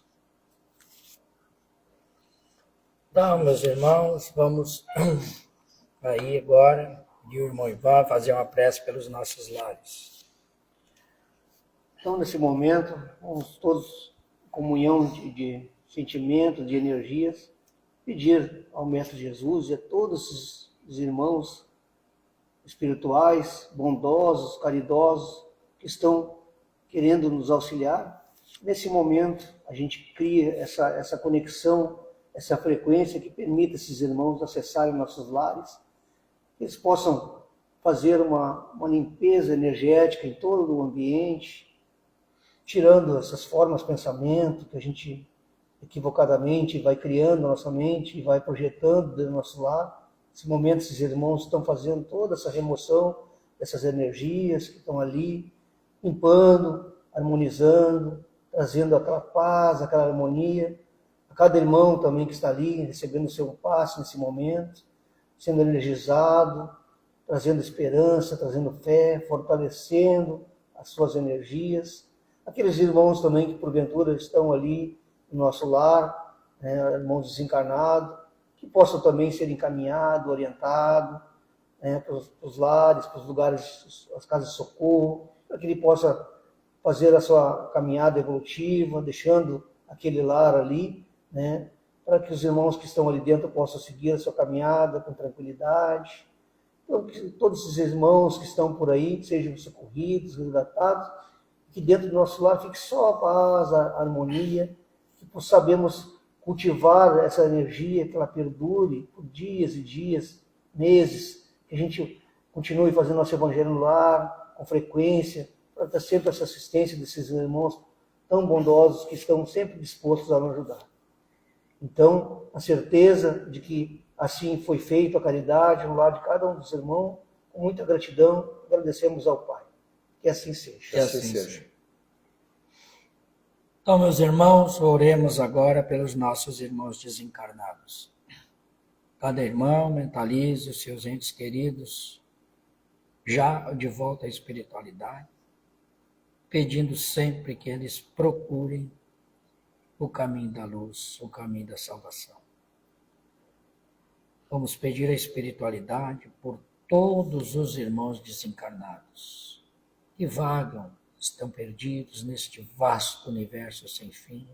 Então, meus irmãos, vamos aí agora, de o irmão Ivan, fazer uma prece pelos nossos lares. Então, nesse momento, vamos todos, em comunhão de sentimentos, de energias, pedir ao Mestre Jesus e a todos os irmãos espirituais, bondosos, caridosos, que estão querendo nos auxiliar. Nesse momento, a gente cria essa conexão, essa frequência que permita esses irmãos acessarem nossos lares, que eles possam fazer uma limpeza energética em todo o ambiente, tirando essas formas de pensamento que a gente equivocadamente vai criando na nossa mente e vai projetando do nosso lar. Nesse momento, esses irmãos estão fazendo toda essa remoção dessas energias que estão ali, limpando, harmonizando, trazendo aquela paz, aquela harmonia. A cada irmão também que está ali, recebendo o seu passe nesse momento, sendo energizado, trazendo esperança, trazendo fé, fortalecendo as suas energias. Aqueles irmãos também que porventura estão ali no nosso lar, irmãos desencarnados, que possam também ser encaminhados, orientados para os lares, para os lugares, as casas de socorro, para que ele possa fazer a sua caminhada evolutiva, deixando aquele lar ali, para que os irmãos que estão ali dentro possam seguir a sua caminhada com tranquilidade. Então, que todos esses irmãos que estão por aí sejam socorridos, resgatados, que dentro do nosso lar fique só a paz, a harmonia, que sabemos cultivar essa energia, que ela perdure por dias e dias, meses, que a gente continue fazendo nosso evangelho no lar, com frequência, para ter sempre essa assistência desses irmãos tão bondosos que estão sempre dispostos a nos ajudar. Então, a certeza de que assim foi feito a caridade no lar de cada um dos irmãos, com muita gratidão, agradecemos ao Pai. Que assim seja. Que assim seja. Então, meus irmãos, oremos agora pelos nossos irmãos desencarnados. Cada irmão mentalize os seus entes queridos já de volta à espiritualidade, pedindo sempre que eles procurem o caminho da luz, o caminho da salvação. Vamos pedir a espiritualidade por todos os irmãos desencarnados que vagam, estão perdidos neste vasto universo sem fim.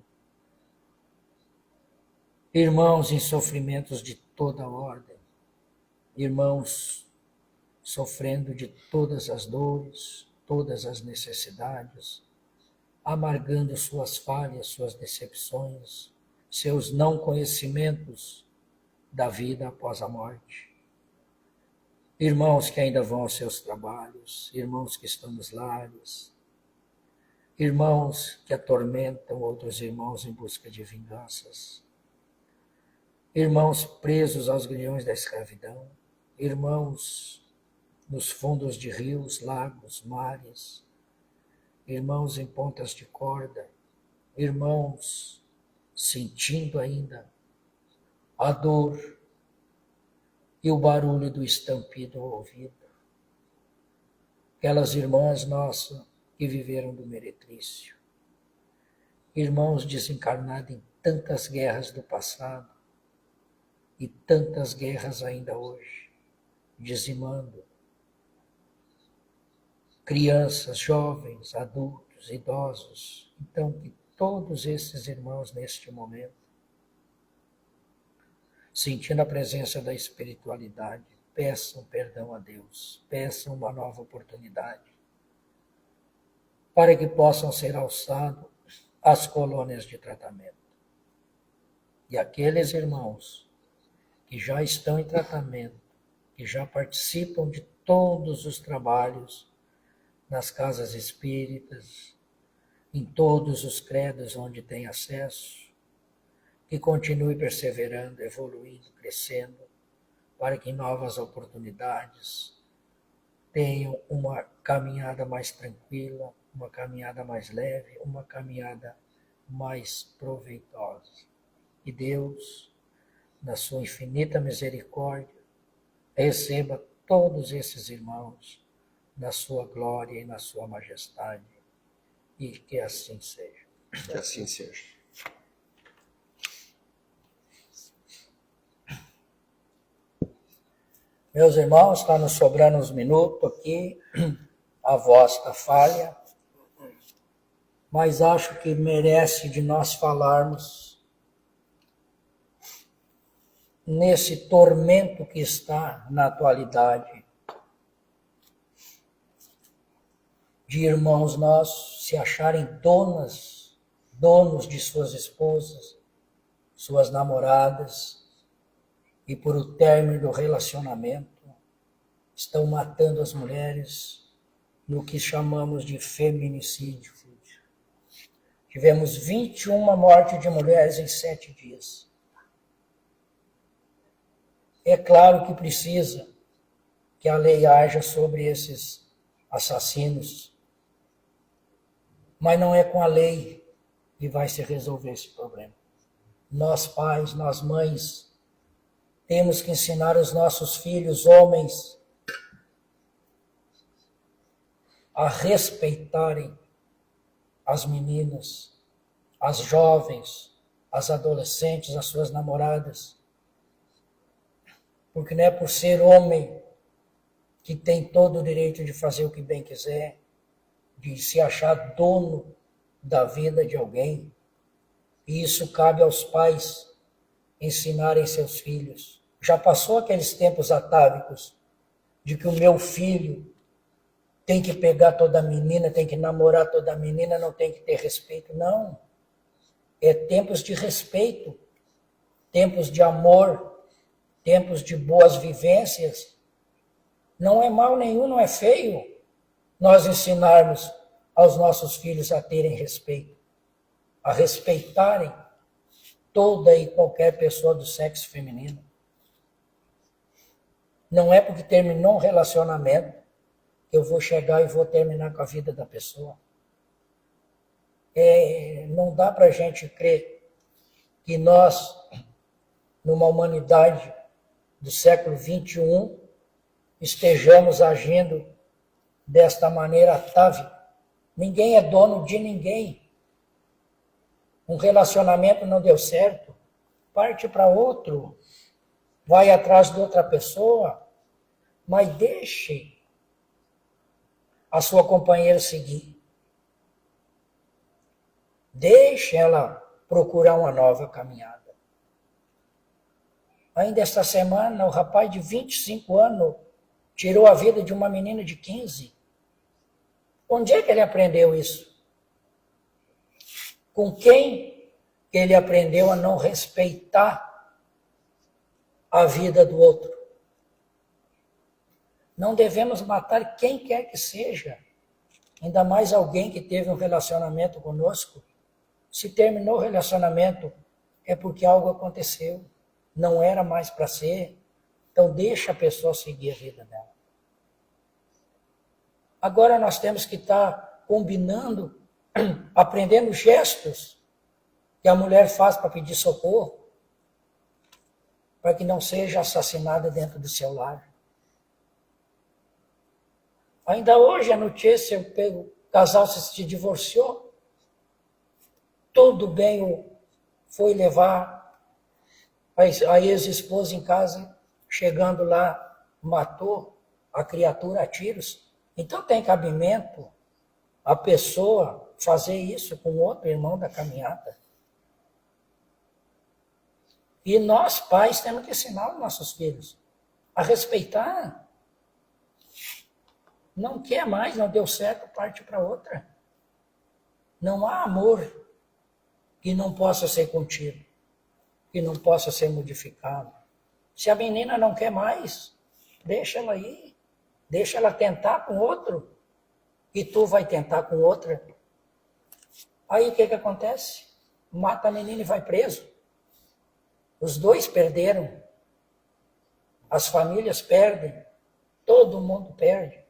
Irmãos em sofrimentos de toda ordem, irmãos sofrendo de todas as dores, todas as necessidades, amargando suas falhas, suas decepções, seus não conhecimentos da vida após a morte. Irmãos que ainda vão aos seus trabalhos, irmãos que estão nos lares, irmãos que atormentam outros irmãos em busca de vinganças, irmãos presos aos grilhões da escravidão, irmãos nos fundos de rios, lagos, mares, irmãos em pontas de corda, irmãos sentindo ainda a dor e o barulho do estampido ao ouvido. Aquelas irmãs nossas que viveram do meretrício, irmãos desencarnados em tantas guerras do passado e tantas guerras ainda hoje, dizimando crianças, jovens, adultos, idosos. Então, que todos esses irmãos neste momento, sentindo a presença da espiritualidade, peçam perdão a Deus, peçam uma nova oportunidade, para que possam ser alçados às colônias de tratamento. E aqueles irmãos que já estão em tratamento, que já participam de todos os trabalhos nas casas espíritas, em todos os credos onde tem acesso, que continue perseverando, evoluindo, crescendo, para que em novas oportunidades tenham uma caminhada mais tranquila, uma caminhada mais leve, uma caminhada mais proveitosa. E Deus, na sua infinita misericórdia, receba todos esses irmãos na sua glória e na sua majestade. E que assim seja. Que assim seja. Meus irmãos, está nos sobrando uns minutos aqui, a voz está falha. mas acho que merece de nós falarmos nesse tormento que está na atualidade, de irmãos nossos se acharem donos de suas esposas, suas namoradas, e por o término do relacionamento estão matando as mulheres no que chamamos de feminicídio. Tivemos 21 mortes de mulheres em 7 dias. É claro que precisa que a lei haja sobre esses assassinos, mas não é com a lei que vai se resolver esse problema. Nós pais, nós mães, temos que ensinar os nossos filhos, homens, a respeitarem as meninas, as jovens, as adolescentes, as suas namoradas. Porque não é por ser homem que tem todo o direito de fazer o que bem quiser, de se achar dono da vida de alguém. E isso cabe aos pais ensinarem seus filhos. Já passou aqueles tempos atávicos de que o meu filho tem que pegar toda menina, tem que namorar toda menina, não tem que ter respeito. Não. É tempos de respeito, tempos de amor, tempos de boas vivências. Não é mal nenhum, não é feio nós ensinarmos aos nossos filhos a terem respeito, a respeitarem toda e qualquer pessoa do sexo feminino. Não é porque terminou um relacionamento que eu vou chegar e vou terminar com a vida da pessoa. Não dá para a gente crer que nós, numa humanidade do século XXI, estejamos agindo desta maneira atávica. Ninguém é dono de ninguém. Um relacionamento não deu certo, parte para outro, vai atrás de outra pessoa, mas deixe a sua companheira seguir. Deixe ela procurar uma nova caminhada. Ainda esta semana, o rapaz de 25 anos tirou a vida de uma menina de 15. Onde é que ele aprendeu isso? Com quem ele aprendeu a não respeitar a vida do outro? Não devemos matar quem quer que seja, ainda mais alguém que teve um relacionamento conosco. Se terminou o relacionamento, é porque algo aconteceu, não era mais para ser, então deixa a pessoa seguir a vida dela. Agora nós temos que estar combinando, aprendendo gestos que a mulher faz para pedir socorro, para que não seja assassinada dentro do seu lar. Ainda hoje a notícia, o casal se divorciou, tudo bem, foi levar a ex-esposa em casa, chegando lá, matou a criatura a tiros. Então tem cabimento a pessoa fazer isso com outro irmão da caminhada. E nós, pais, temos que ensinar os nossos filhos a respeitar. Não quer mais, não deu certo, parte para outra. Não há amor que não possa ser contido, que não possa ser modificado. Se a menina não quer mais, deixa ela ir, deixa ela tentar com outro, e tu vai tentar com outra. Aí o que acontece? Mata a menina e vai preso. Os dois perderam, as famílias perdem, todo mundo perde.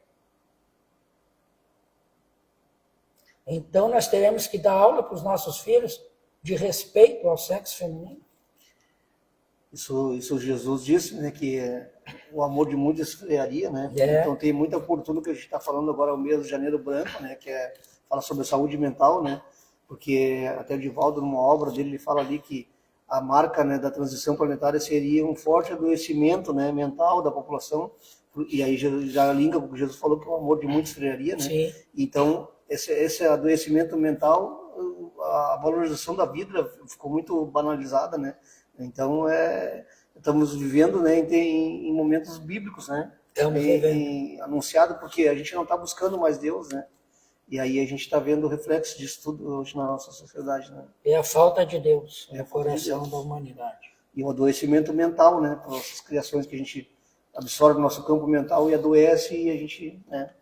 Então nós teremos que dar aula para os nossos filhos de respeito ao sexo feminino. Isso Jesus disse, né, que o amor de muitos esfriaria, né? Então tem muita oportunidade que a gente está falando agora o mês de Janeiro Branco, né, que fala sobre saúde mental, né? Porque até o Divaldo, numa obra dele, ele fala ali que a marca, né, da transição planetária seria um forte adoecimento, né, mental da população. E aí já linka com o que Jesus falou, que o amor de muitos esfriaria, né? Sim. Então esse adoecimento mental, a valorização da vida ficou muito banalizada, né? Então, estamos vivendo, né, em momentos bíblicos, né? Estamos vivendo. Anunciado, porque a gente não está buscando mais Deus, né? E aí a gente está vendo o reflexo disso tudo hoje na nossa sociedade, né? É a falta de Deus no falta de coração Deus. da humanidade. E o adoecimento mental, né? Para essas criações que a gente absorve no nosso campo mental e adoece e a gente, né?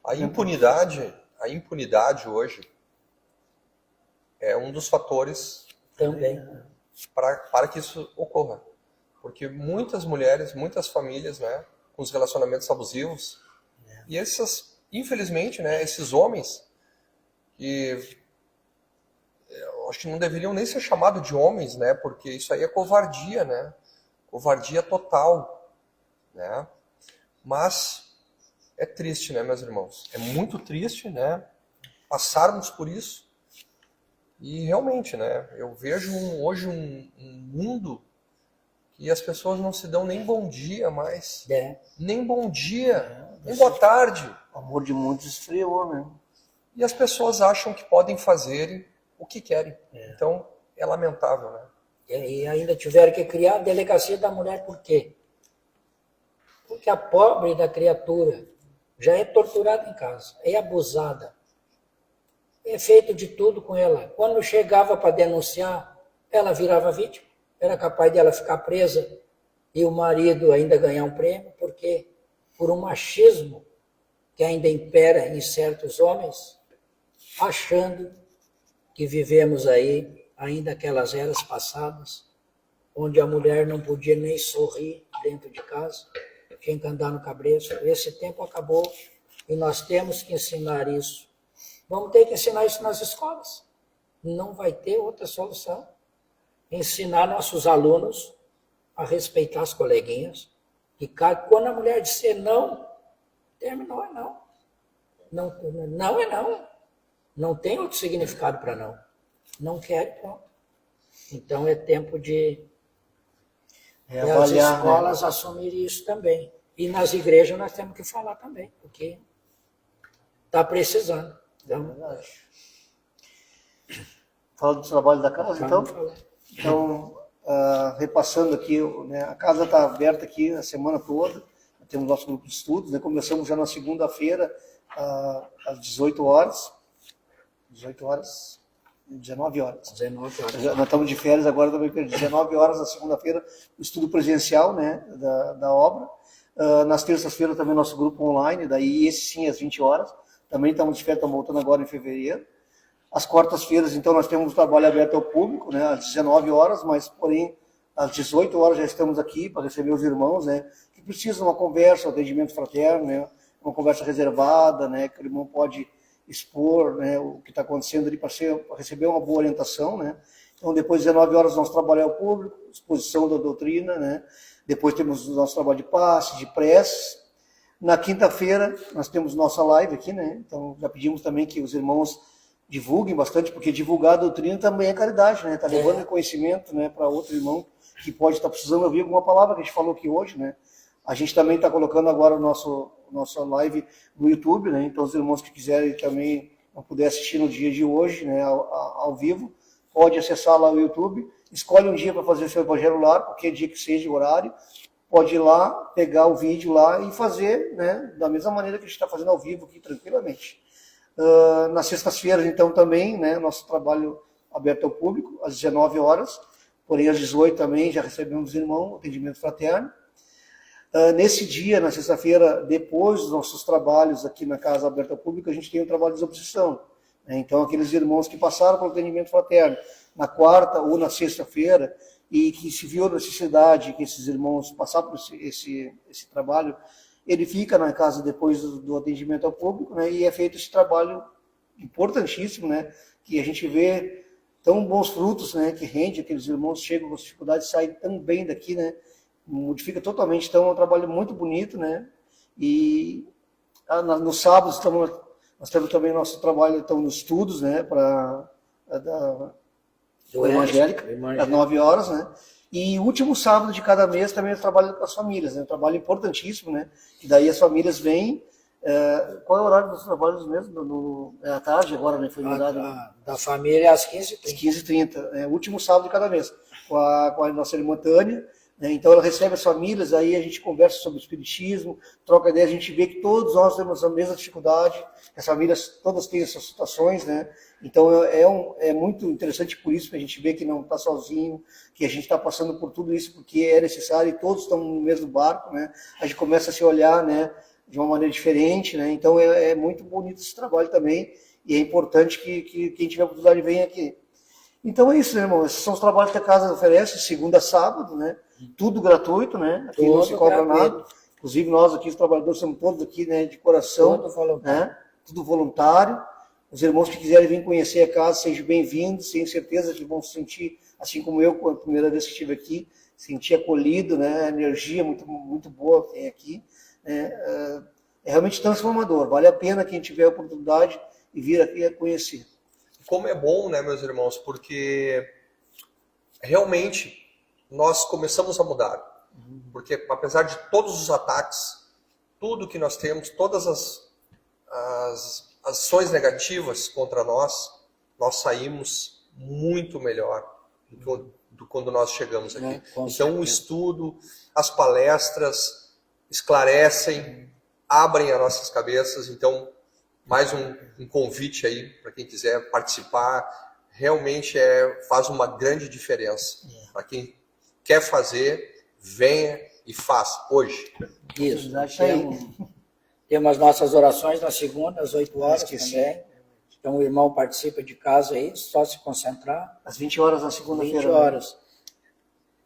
A impunidade hoje é um dos fatores Também. para que isso ocorra. Porque muitas mulheres, muitas famílias, né, com os relacionamentos abusivos, e infelizmente, né, esses homens, que eu acho que não deveriam nem ser chamados de homens, né, porque isso aí é covardia, né, covardia total, né, mas é triste, né, meus irmãos, é muito triste, né, passarmos por isso, e realmente, né, eu vejo hoje um mundo que as pessoas não se dão nem bom dia mais, nem bom dia, nem boa tarde. O amor de muitos esfriou, né? E as pessoas acham que podem fazer o que querem. Então, é lamentável, né? E ainda tiveram que criar a delegacia da mulher, por quê? Porque a pobre da criatura já é torturada em casa, é abusada, é feito de tudo com ela. Quando chegava para denunciar, ela virava vítima. Era capaz de ela ficar presa e o marido ainda ganhar um prêmio, porque por um machismo que ainda impera em certos homens, achando que vivemos aí ainda aquelas eras passadas, onde a mulher não podia nem sorrir dentro de casa, tinha que andar no cabresto. Esse tempo acabou e nós temos que ensinar isso. Vamos ter que ensinar isso nas escolas. Não vai ter outra solução. Ensinar nossos alunos a respeitar as coleguinhas. E quando a mulher disser não, terminou, é não. Não é não. Não tem outro significado para não. Não quer, pronto. Então é tempo de as escolas, né, assumirem isso também. E nas igrejas nós temos que falar também, porque está precisando. Então, fala do trabalho da casa, então? Então, repassando aqui, né, a casa está aberta aqui a semana toda, temos nosso grupo de estudos, né, começamos já na segunda-feira, às 19 horas. 19 horas. Nós estamos de férias agora também, 19 horas na segunda-feira, o estudo presencial, né, da obra. Nas terças-feiras também nosso grupo online, daí esse sim às 20 horas. Também estamos de férias, estamos voltando agora em fevereiro. Às quartas-feiras, então, nós temos o trabalho aberto ao público, né, às 19 horas, mas, porém, às 18 horas já estamos aqui para receber os irmãos, né, que precisam de uma conversa, um atendimento fraterno, né, uma conversa reservada, né, que o irmão pode expor, né, o que está acontecendo ali para receber uma boa orientação, né. Então, depois de 19 horas, nosso trabalho ao público, exposição da doutrina, né, depois temos o nosso trabalho de passe, de prece. Na quinta-feira, nós temos nossa live aqui, né, então já pedimos também que os irmãos divulguem bastante, porque divulgar a doutrina também é caridade, né, está levando conhecimento, né, para outro irmão que pode estar precisando ouvir alguma palavra que a gente falou aqui hoje, né. A gente também está colocando agora nossa live no YouTube, né? Então os irmãos que quiserem também não puder assistir no dia de hoje, né, ao vivo, pode acessar lá o YouTube, escolhe um dia para fazer o seu evangelho lar, qualquer dia que seja o horário, pode ir lá, pegar o vídeo lá e fazer, né, da mesma maneira que a gente está fazendo ao vivo aqui, tranquilamente. Nas sextas-feiras, então, também, né, nosso trabalho aberto ao público, às 19 horas, porém às 18 também já recebemos irmão, atendimento fraterno. Nesse dia, na sexta-feira, depois dos nossos trabalhos aqui na Casa Aberta ao Público, a gente tem o trabalho de desobsessão. Né? Então, aqueles irmãos que passaram pelo atendimento fraterno na quarta ou na sexta-feira e que se viu a necessidade que esses irmãos passaram por esse trabalho, ele fica na casa depois do atendimento ao público, né? E é feito esse trabalho importantíssimo, né? Que a gente vê tão bons frutos, né? Que rende, aqueles irmãos chegam com as dificuldades, saem tão bem daqui, né? Modifica totalmente, então é um trabalho muito bonito, né? E nos sábados nós temos também nosso trabalho então, nos estudos, né? Para evangélica, às 9 horas, né? E o último sábado de cada mês também eu trabalho com as famílias, né? Um trabalho importantíssimo, né? Que daí as famílias vêm, Qual é o horário dos trabalhos mesmo? É à tarde agora, né? Foi mudado. Da família às 15h30. 15h30, o último sábado de cada mês, com a nossa irmã Tânia, né? Então ela recebe as famílias, aí a gente conversa sobre o espiritismo, troca ideia, a gente vê que todos nós temos a mesma dificuldade, as famílias todas têm essas situações, né? Então é muito interessante por isso, que a gente vê que não está sozinho, que a gente está passando por tudo isso porque é necessário e todos estão no mesmo barco, né? A gente começa a se olhar, né, de uma maneira diferente, né? Então é muito bonito esse trabalho também, e é importante que quem tiver oportunidade venha aqui. Então é isso, né, irmão? Esses são os trabalhos que a casa oferece, segunda a sábado, né? Tudo gratuito, né? Aqui não se cobra nada. Inclusive nós aqui, os trabalhadores, somos todos aqui, né, de coração, né? Tudo voluntário. Os irmãos que quiserem vir conhecer a casa, sejam bem-vindos, tenho certeza que vão se sentir, assim como eu, a primeira vez que estive aqui, sentir acolhido, né? A energia muito, muito boa que tem aqui. É realmente transformador, vale a pena quem tiver a oportunidade e vir aqui a conhecer. Como é bom, né, meus irmãos, porque realmente nós começamos a mudar. Porque apesar de todos os ataques, tudo que nós temos, todas as ações negativas contra nós saímos muito melhor do que quando nós chegamos aqui. Então o estudo, as palestras esclarecem, abrem as nossas cabeças. Então, mais um convite aí para quem quiser participar. Realmente faz uma grande diferença. Para quem quer fazer, venha e faça hoje. Isso. Temos as nossas orações na segunda, às 8 horas também. Então o irmão participa de casa aí, só se concentrar. Às 20 horas na segunda-feira. 20 horas. Né?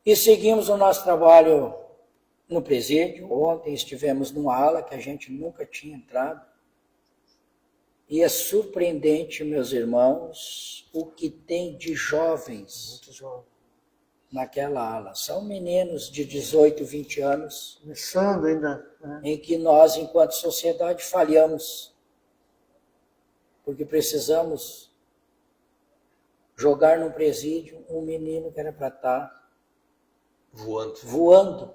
E seguimos o nosso trabalho no presídio. Ontem estivemos numa ala que a gente nunca tinha entrado. E é surpreendente, meus irmãos, o que tem de jovens naquela ala. São meninos de 18, 20 anos. Começando ainda. Né? Em que nós, enquanto sociedade, falhamos. Porque precisamos jogar no presídio um menino que era para estar voando.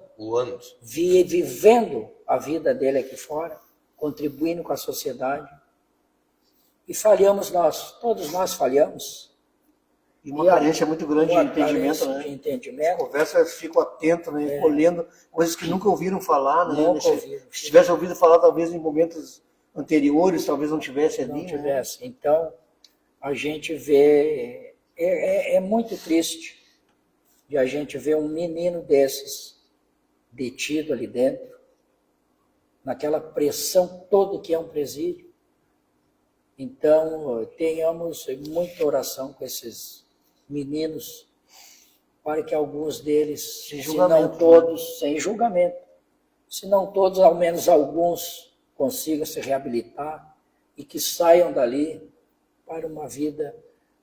Vivendo a vida dele aqui fora, contribuindo com a sociedade. E falhamos nós, todos nós falhamos. E uma carência muito grande de entendimento, né? De entendimento. As conversas ficam atentos, né? Colhendo coisas que nunca ouviram falar, né? Nunca ouviram. Se tivesse ouvido falar, talvez em momentos anteriores, talvez não tivesse ali. Não tivesse. Né? Então, a gente vê... É muito triste de a gente ver um menino desses detido ali dentro, naquela pressão toda que é um presídio. Então, tenhamos muita oração com esses meninos, para que alguns deles, se não todos, sem julgamento, se não todos, ao menos alguns, consigam se reabilitar e que saiam dali para uma vida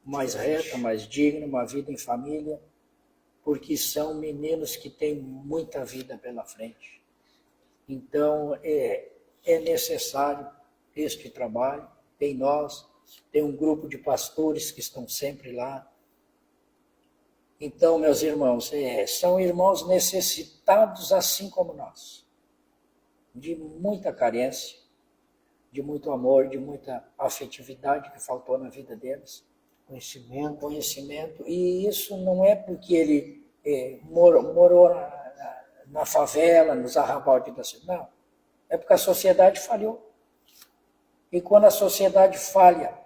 mais reta, mais digna, uma vida em família, porque são meninos que têm muita vida pela frente. Então, é necessário este trabalho. Tem nós, tem um grupo de pastores que estão sempre lá. Então, meus irmãos, são irmãos necessitados assim como nós, de muita carência, de muito amor, de muita afetividade que faltou na vida deles, conhecimento. E isso não é porque ele morou na favela, nos arrabaldes da cidade, não. É porque a sociedade falhou. E quando a sociedade falha,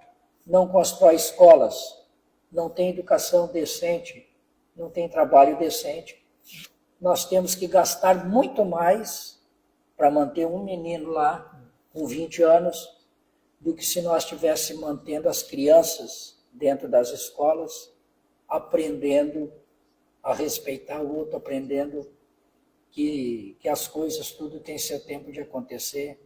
não constrói escolas, não tem educação decente, não tem trabalho decente, nós temos que gastar muito mais para manter um menino lá com 20 anos do que se nós estivéssemos mantendo as crianças dentro das escolas, aprendendo a respeitar o outro, aprendendo que as coisas tudo tem seu tempo de acontecer.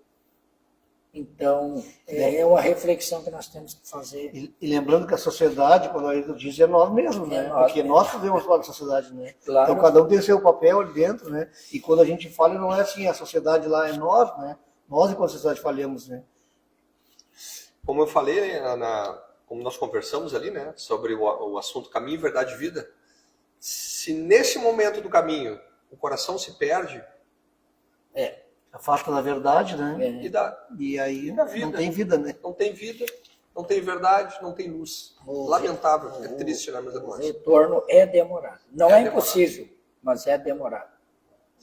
Então, é uma reflexão que nós temos que fazer. E lembrando que a sociedade, quando a gente diz, é nós mesmos, né? Porque nós fazemos parte da sociedade, né? Claro. Então, cada um tem seu papel ali dentro, né? E quando a gente falha, não é assim, a sociedade lá é nós, né? Nós, enquanto sociedade, falhamos, né? Como eu falei, como nós conversamos ali, né? Sobre o assunto caminho, verdade e vida. Se nesse momento do caminho o coração se perde, afasta da verdade, né? E E aí da vida. não tem vida, né? Não tem vida, não tem verdade, não tem luz. Lamentável, é triste na mesma O coisa. retorno é demorado. Não é, demorado. impossível, mas é demorado.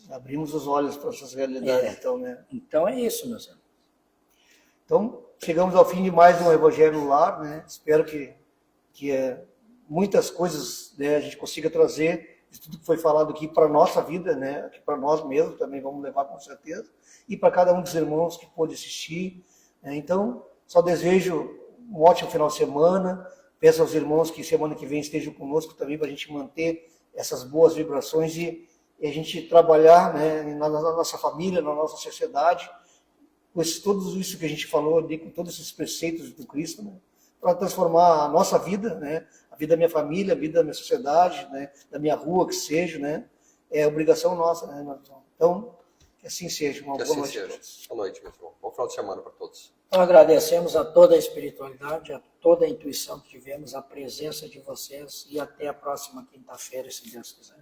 Abrimos os olhos para essas realidades, então, né? Então é isso, meus irmãos. Então, chegamos ao fim de mais um Evangelho no Lar, né? Espero que muitas coisas, né, a gente consiga trazer de tudo que foi falado aqui para a nossa vida, né? Aqui para nós mesmos também vamos levar com certeza, e para cada um dos irmãos que pôde assistir. Né? Então, só desejo um ótimo final de semana. Peço aos irmãos que semana que vem estejam conosco também para a gente manter essas boas vibrações e a gente trabalhar, né, na nossa família, na nossa sociedade, com tudo isso que a gente falou ali, com todos esses preceitos do Cristo, né, para transformar a nossa vida, né, a vida da minha família, a vida da minha sociedade, né, da minha rua, que seja, né, é obrigação nossa, né, então, que assim seja. Uma boa noite a todos. Boa noite, meu irmão. Bom final de semana para todos. Então agradecemos a toda a espiritualidade, a toda a intuição que tivemos, a presença de vocês e até a próxima quinta-feira, se Deus quiser.